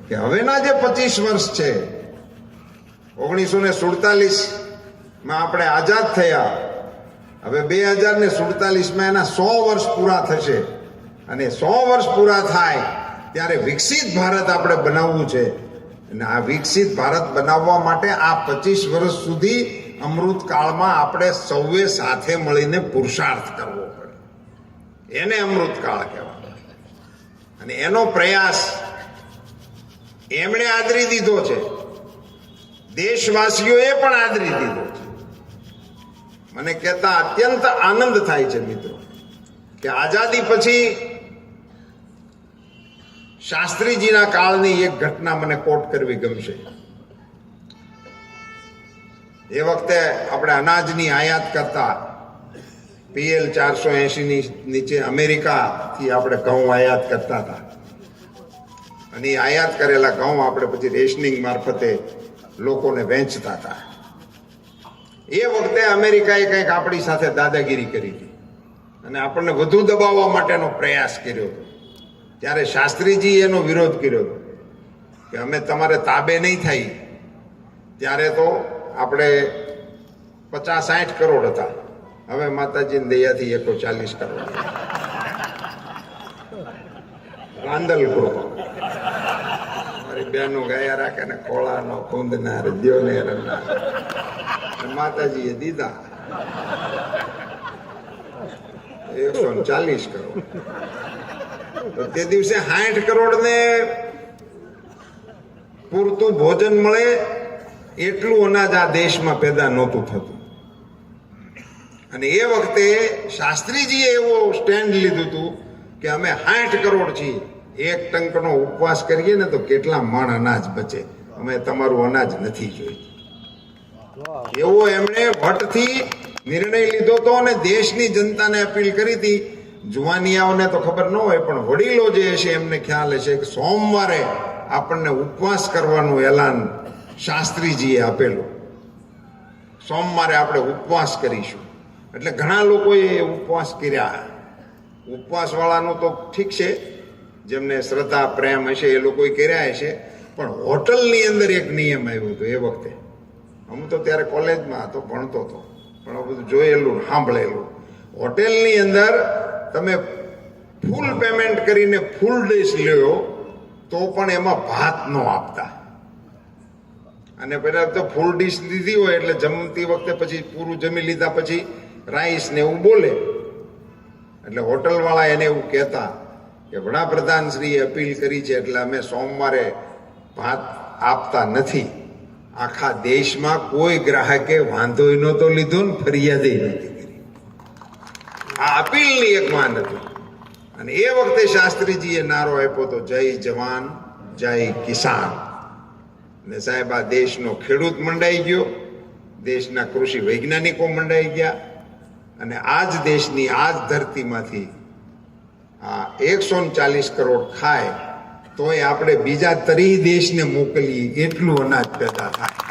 કે હવેના જે 25 વર્ષ છે, 1947માં આપણે આઝાદ થયા, હવે 2047માં એના 100 વર્ષ પૂરા થશે અને 100 વર્ષ પૂરા થાય ત્યારે વિકસિત ભારત આપણે બનાવવું છે. અને આ વિકસિત ભારત બનાવવા માટે આ 25 વર્ષ સુધી અમૃતકાળમાં આપણે સૌએ સાથે મળીને પુરુષાર્થ કરવો પડે. એને અમૃતકાળ કહેવાય. અને એનો પ્રયાસ એમણે આદરી દીધો છે, દેશવાસીઓએ પણ આદરી દીધો છે. મને કહેતા અત્યંત આનંદ થાય છે મિત્રો કે આઝાદી પછી શાસ્ત્રીજીના કાળની એક ઘટના મને કોટ કરવી ગમશે. એ વખતે આપણે અનાજની આયાત કરતા, PL 480 ની નીચે અમેરિકાથી આપણે ઘઉં આયાત કરતા હતા અને એ આયાત કરેલા ઘઉં આપણે પછી રેશનિંગ મારફતે લોકોને વેચતા હતા. એ વખતે અમેરિકાએ કંઈક આપણી સાથે દાદાગીરી કરી હતી અને આપણને વધુ દબાવવા માટેનો પ્રયાસ કર્યો હતો. ત્યારે શાસ્ત્રીજી એનો વિરોધ કર્યો હતો કે અમે તમારે તાબે નહીં થાય. ત્યારે તો આપણે 50-60 કરોડ હતા, હવે માતાજીની દયાથી 140 કરોડ. રાંદલ ગ્રો મારી બહેનો ગાયા રાખે ને ખોળાનો ખૂંદના રદ્યોને રમના માતાજીએ દીધા 140 કરોડ. તો તે દિવસે 60 કરોડ ને પૂરતું ભોજન મળે એટલું અનાજ આ દેશમાં પેદા નહોતું થતું. અને એ વખતે શાસ્ત્રીજીએ એવો સ્ટેન્ડ લીધું હતું કે અમે 60 કરોડ છીએ, 1 ટંકનો ઉપવાસ કરીએ ને તો કેટલા મણ અનાજ બચે, અમે તમારું અનાજ નથી જોઈતું. એવો એમણે ભટ્ટથી નિર્ણય લીધો હતો અને દેશની જનતાને અપીલ કરી હતી. જુવાનિયાઓને તો ખબર ન હોય, પણ વડીલો જે હશે એમને ખ્યાલ હશે કે સોમવારે આપણને ઉપવાસ કરવાનું એલાન શાસ્ત્રીજીએ આપેલું. સોમવારે આપણે ઉપવાસ કરીશું. એટલે ઘણા લોકોએ ઉપવાસ કર્યા. ઉપવાસવાળાનું તો ઠીક છે, જેમને શ્રદ્ધા પ્રેમ હશે એ લોકોએ કર્યા હશે. પણ હોટલની અંદર એક નિયમ આવ્યો હતો એ વખતે. હું તો ત્યારે કોલેજમાં હતો, ભણતો હતો, પણ આ બધું જોયેલું સાંભળેલું. હોટેલની અંદર તમે ફૂલ પેમેન્ટ કરીને ફૂલ ડિશ લ્યો તો પણ એમાં ભાત ન આપતા. અને પહેલા તો ફૂલ ડિશ લીધી હોય એટલે જમતી વખતે પછી પૂરું જમી લીધા પછી રાઈસ ને એવું બોલે. એટલે હોટલવાળા એને એવું કહેતા કે વડાપ્રધાન શ્રીએ અપીલ કરી છે એટલે અમે સોમવારે ભાત આપતા નથી. આખા દેશમાં કોઈ ગ્રાહકે વાંધો નહોતો લીધો ને ફરિયાદ નથી કરી. આ અપીલની એક માંગ હતી. અને એ વખતે શાસ્ત્રીજીએ નારો આપ્યો તો જય જવાન જય કિસાન. અને સાહેબ આ દેશનો ખેડૂત મંડાઈ ગયો, દેશના કૃષિ વૈજ્ઞાનિકો મંડાઈ ગયા અને આ જ દેશની આ જ ધરતીમાંથી આ 140 કરોડ ખાય તોય આપણે બીજા 30 દેશને મોકલીએ એટલું અનાજ પેદા થાય.